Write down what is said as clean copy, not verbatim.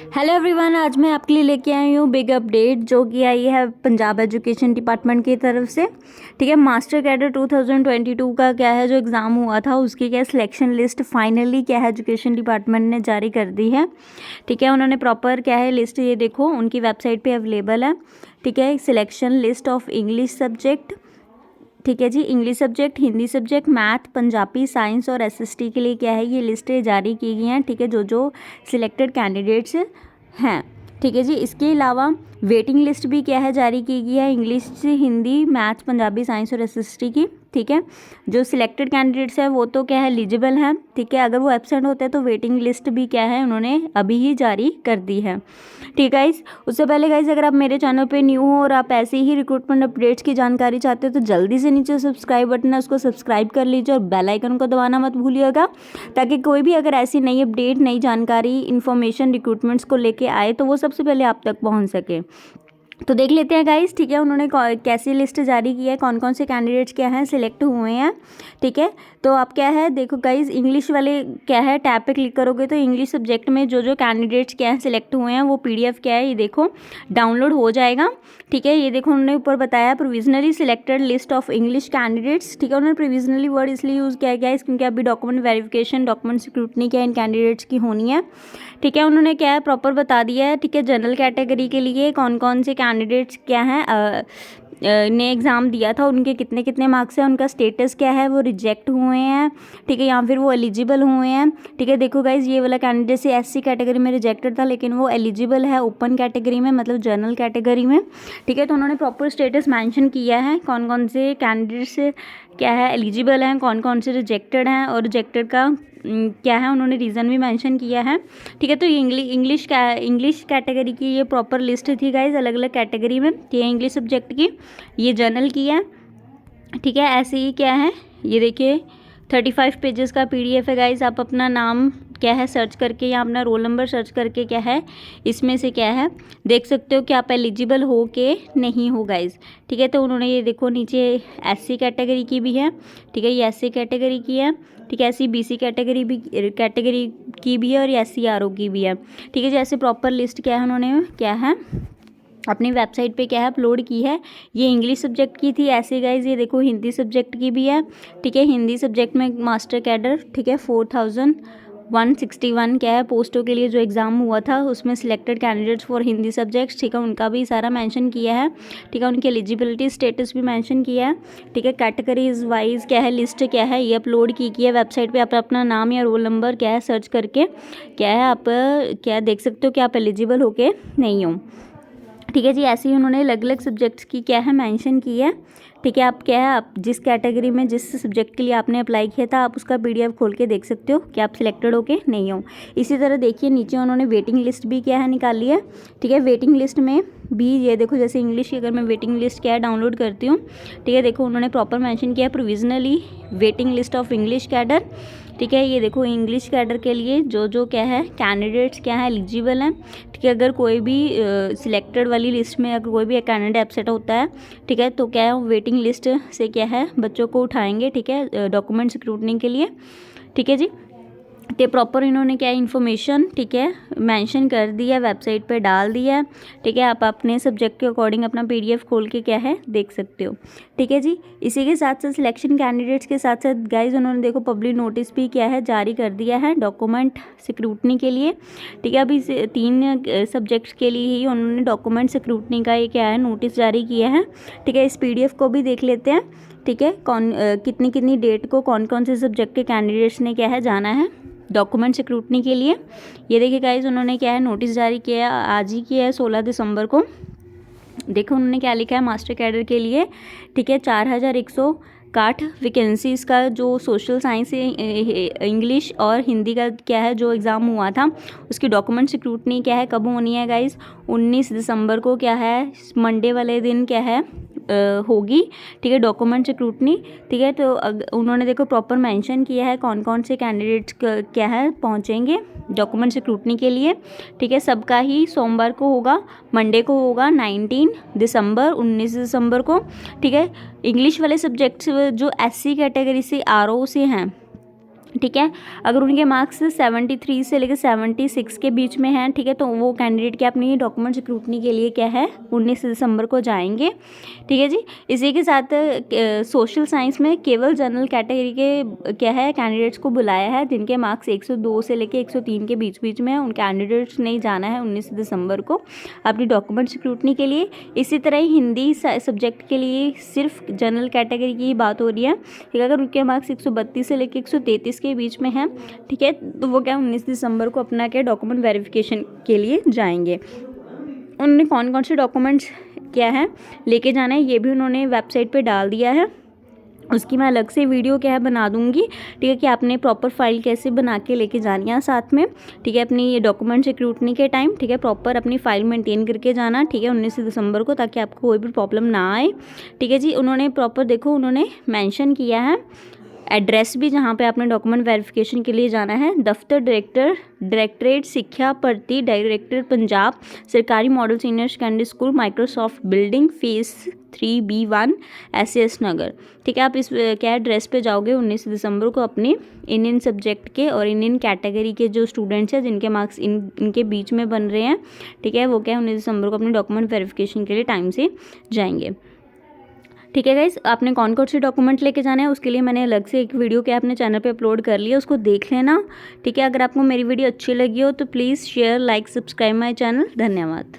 Hello everyone, आज मैं आपके लिए लेके आई हूँ बिग अपडेट जो कि आई है पंजाब एजुकेशन डिपार्टमेंट की तरफ से। ठीक है, मास्टर कैडर 2022 का क्या है जो एग्ज़ाम हुआ था उसकी क्या सिलेक्शन लिस्ट फाइनली क्या है एजुकेशन डिपार्टमेंट ने जारी कर दी है। ठीक है, उन्होंने प्रॉपर क्या है लिस्ट, ये देखो उनकी वेबसाइट पे अवेलेबल है। ठीक है, selection list of English subject. ठीक है जी, English subject, Hindi subject, math, Punjabi, science और एसएसटी के लिए क्या है ये लिस्टें जारी की गई हैं। ठीक है, जो जो सिलेक्टेड कैंडिडेट्स हैं। ठीक है जी, इसके अलावा वेटिंग लिस्ट भी क्या है जारी की गई है English, Hindi, math, Punjabi, science और एसएसटी की। ठीक है, जो सिलेक्टेड कैंडिडेट्स है वो तो क्या है एलिजिबल हैं। ठीक है, अगर वो एब्सेंट होते हैं तो वेटिंग लिस्ट भी क्या है उन्होंने अभी ही जारी कर दी है। ठीक है गाइस, उससे पहले गाइस अगर आप मेरे चैनल पे न्यू हो और आप ऐसे ही रिक्रूटमेंट अपडेट्स की जानकारी चाहते हो तो जल्दी से नीचे सब्सक्राइब बटन है उसको सब्सक्राइब कर लीजिए और बेल आइकन को दबाना मत भूलिएगा, ताकि कोई भी अगर ऐसी नई अपडेट, नई जानकारी, इन्फॉर्मेशन रिक्रूटमेंट्स को लेके आए तो वो सबसे पहले आप तक पहुँच सके। तो देख लेते हैं गाइस। ठीक है, उन्होंने कैसी लिस्ट जारी की है, कौन कौन से कैंडिडेट्स क्या हैं सिलेक्ट हुए हैं। ठीक है, तो आप क्या है देखो गाइस, इंग्लिश वाले क्या है टैब पे क्लिक करोगे तो इंग्लिश सब्जेक्ट में जो जो कैंडिडेट्स क्या है सिलेक्ट हुए हैं वो पीडीएफ क्या है ये देखो डाउनलोड हो जाएगा। ठीक है, ये देखो उन्होंने ऊपर बताया provisionally selected list of English candidates. ठीक है, उन्होंने प्रोविजनली वर्ड इसलिए यूज़ किया गया है क्योंकि अभी डॉक्यूमेंट वेरिफिकेशन, डॉक्यूमेंट स्क्रूटनी क्या इन कैंडिडेट्स की होनी है। ठीक है, उन्होंने क्या है प्रॉपर बता दिया है। ठीक है, जनरल कैटेगरी के लिए कौन कौन से कैंडिडेट्स क्या हैं ने एग्ज़ाम दिया था, उनके कितने कितने मार्क्स हैं, उनका स्टेटस क्या है, वो रिजेक्ट हुए हैं। ठीक है, या फिर वो एलिजिबल हुए हैं। ठीक है, देखो गाइज ये वाला कैंडिडेट से एससी कैटेगरी में रिजेक्टेड था लेकिन वो एलिजिबल है ओपन कैटेगरी में, मतलब जनरल कैटेगरी में। ठीक है, तो उन्होंने प्रॉपर स्टेटस मेंशन किया है कौन कौन से कैंडिडेट्स क्या है एलिजिबल हैं, कौन कौन से रिजेक्टेड हैं, और रिजेक्टेड का क्या है उन्होंने रीज़न भी मेंशन किया है। ठीक है, तो ये इंग्लिश कैटेगरी की ये प्रॉपर लिस्ट थी गाइज, अलग अलग कैटेगरी में। ये इंग्लिश सब्जेक्ट की, ये जनरल की है। ठीक है, ऐसे ही क्या है ये देखिए 35 पेजेस का पीडीएफ है गाइज। आप अपना नाम क्या है सर्च करके या अपना रोल नंबर सर्च करके क्या है इसमें से क्या है देख सकते हो कि आप एलिजिबल हो के नहीं हो गाइज। ठीक है, तो उन्होंने ये देखो नीचे एससी कैटेगरी की भी है। ठीक है, ये एससी कैटेगरी की है। ठीक है, ऐसी बीसी कैटेगरी की भी है और एससी आरओ की भी है। ठीक है, जैसे प्रॉपर लिस्ट क्या है उन्होंने क्या है अपनी वेबसाइट पे क्या है अपलोड की है। ये इंग्लिश सब्जेक्ट की थी। ऐसे गाइज ये देखो हिंदी सब्जेक्ट की भी है। ठीक है, हिंदी सब्जेक्ट में मास्टर कैडर ठीक है 4161 क्या है पोस्टों के लिए जो एग्ज़ाम हुआ था उसमें selected candidates for Hindi subjects. ठीक है, उनका भी सारा मेंशन किया है। ठीक है, उनकी एलिजिबिलिटी स्टेटस भी मेंशन किया है। ठीक है, कैटेगरीज वाइज क्या है लिस्ट क्या है ये अपलोड की है वेबसाइट पे। आप अपना नाम या रोल नंबर क्या है सर्च करके क्या है आप क्या देख सकते हो कि आप एलिजिबल होके नहीं हो। ठीक है जी, ऐसे ही उन्होंने अलग अलग सब्जेक्ट्स की क्या है मेंशन की है। ठीक है, आप क्या है आप जिस कैटेगरी में जिस सब्जेक्ट के लिए आपने अप्लाई किया था आप उसका पीडीएफ खोल के देख सकते हो कि आप सिलेक्टेड हो के नहीं हो। इसी तरह देखिए नीचे उन्होंने वेटिंग लिस्ट भी क्या है निकाली है। ठीक है, वेटिंग लिस्ट में भी ये देखो जैसे इंग्लिश की अगर मैं वेटिंग लिस्ट क्या है डाउनलोड करती हूँ। ठीक है, देखो उन्होंने प्रॉपर मेंशन किया है provisionally waiting list of English cadre. ठीक है, ये देखो इंग्लिश कैडर के लिए जो जो क्या है कैंडिडेट्स क्या है एलिजिबल हैं। ठीक है, अगर कोई भी सिलेक्टेड वाली लिस्ट में अगर कोई भी कैंडिडेट एब्सेंट होता है ठीक है तो क्या है वेटिंग लिस्ट से क्या है बच्चों को उठाएंगे। ठीक है, डॉक्यूमेंट स्क्रूटनी के लिए। ठीक है जी, तो प्रॉपर इन्होंने क्या इन्फॉर्मेशन ठीक है मेंशन कर दिया वेबसाइट पे डाल दिया है। ठीक है, आप अपने सब्जेक्ट के अकॉर्डिंग अपना पीडीएफ खोल के क्या है देख सकते हो। ठीक है जी, इसी के साथ साथ सिलेक्शन कैंडिडेट्स के साथ साथ गाइज उन्होंने देखो पब्लिक नोटिस भी क्या है जारी कर दिया है डॉक्यूमेंट स्क्रूटनी के लिए। ठीक है, अभी 3 सब्जेक्ट्स के लिए ही उन्होंने डॉक्यूमेंट स्क्रूटनी का ये क्या है नोटिस जारी किया है। ठीक है, इस पीडीएफ को भी देख लेते हैं। ठीक है, कितनी कितनी डेट को कौन कौन से सब्जेक्ट के कैंडिडेट्स ने क्या है जाना है डॉक्यूमेंट स्क्रूटनी के लिए। ये देखिए गाइज उन्होंने क्या है नोटिस जारी किया है आज ही किया है 16 दिसंबर को। देखो उन्होंने क्या लिखा है मास्टर कैडर के लिए। ठीक है, 4161 वैकेंसीज़ का जो सोशल साइंस इंग्लिश और हिंदी का क्या है जो एग्ज़ाम हुआ था उसकी डॉक्यूमेंट स्क्रूटनी क्या है कब होनी है गाइज 19 दिसंबर को क्या है मंडे वाले दिन क्या है होगी। ठीक है, डॉक्यूमेंट स्क्रूटनी। ठीक है, तो उन्होंने देखो प्रॉपर मेंशन किया है कौन कौन से कैंडिडेट्स क्या है पहुंचेंगे डॉक्यूमेंट स्क्रूटनी के लिए। ठीक है, सबका ही सोमवार को होगा, मंडे को होगा 19 दिसंबर 19 दिसंबर को। ठीक है, इंग्लिश वाले सब्जेक्ट्स जो एससी कैटेगरी से आरओ से हैं ठीक है। अगर उनके मार्क्स 73 से लेकर 76 के बीच में हैं, ठीक है, तो वो कैंडिडेट क्या अपनी डॉक्यूमेंट स्क्रूटनी के लिए क्या है 19 दिसंबर को जाएंगे। ठीक है जी। इसी के साथ सोशल साइंस में केवल जनरल कैटेगरी के क्या है कैंडिडेट्स को बुलाया है जिनके मार्क्स 102 से लेकर 103 के बीच में है। उन कैंडिडेट्स नहीं जाना है 19 दिसंबर को अपनी डॉक्यूमेंट स्क्रूटनी के लिए। इसी तरह ही हिंदी सब्जेक्ट के लिए सिर्फ जनरल कैटेगरी की ही बात हो रही है। ठीक है। अगर उनके मार्क्स 132 से लेकर 133 के बीच में है, ठीक है, तो वो क्या 19 दिसंबर को अपना क्या डॉक्यूमेंट वेरिफिकेशन के लिए जाएंगे। उन्होंने कौन कौन से डॉक्यूमेंट्स क्या है लेके जाना है ये भी उन्होंने वेबसाइट पे डाल दिया है। उसकी मैं अलग से वीडियो क्या है बना दूंगी। ठीक है, कि आपने प्रॉपर फाइल कैसे बना के लेके जानी है साथ में। ठीक है, अपनी डॉक्यूमेंट स्क्रूटनी के टाइम, ठीक है, प्रॉपर अपनी फाइल मेंटेन करके जाना। ठीक है, 19 दिसंबर को, ताकि आपको कोई भी प्रॉब्लम ना आए। ठीक है जी। उन्होंने प्रॉपर देखो उन्होंने मेंशन किया है एड्रेस भी जहाँ पे आपने डॉक्यूमेंट वेरिफिकेशन के लिए जाना है। दफ्तर डायरेक्टरेट शिक्षा भर्ती डायरेक्टर पंजाब, सरकारी model senior secondary school, Microsoft building, face 3B1, SAS नगर। ठीक है, आप इस क्या एड्रेस पे जाओगे 19 दिसंबर को अपने इन सब्जेक्ट के और इन कैटेगरी के जो स्टूडेंट्स हैं जिनके मार्क्स इनके बीच में बन रहे हैं। ठीक है, वो क्या 19 दिसंबर को अपने डॉक्यूमेंट वेरिफिकेशन के लिए टाइम से जाएंगे। ठीक है गाइस, आपने कौन कौन से डॉक्यूमेंट लेके जाना है उसके लिए मैंने अलग से एक वीडियो क्या अपने चैनल पे अपलोड कर लिया, उसको देख लेना। ठीक है, अगर आपको मेरी वीडियो अच्छी लगी हो तो please share, like, subscribe my channel. धन्यवाद।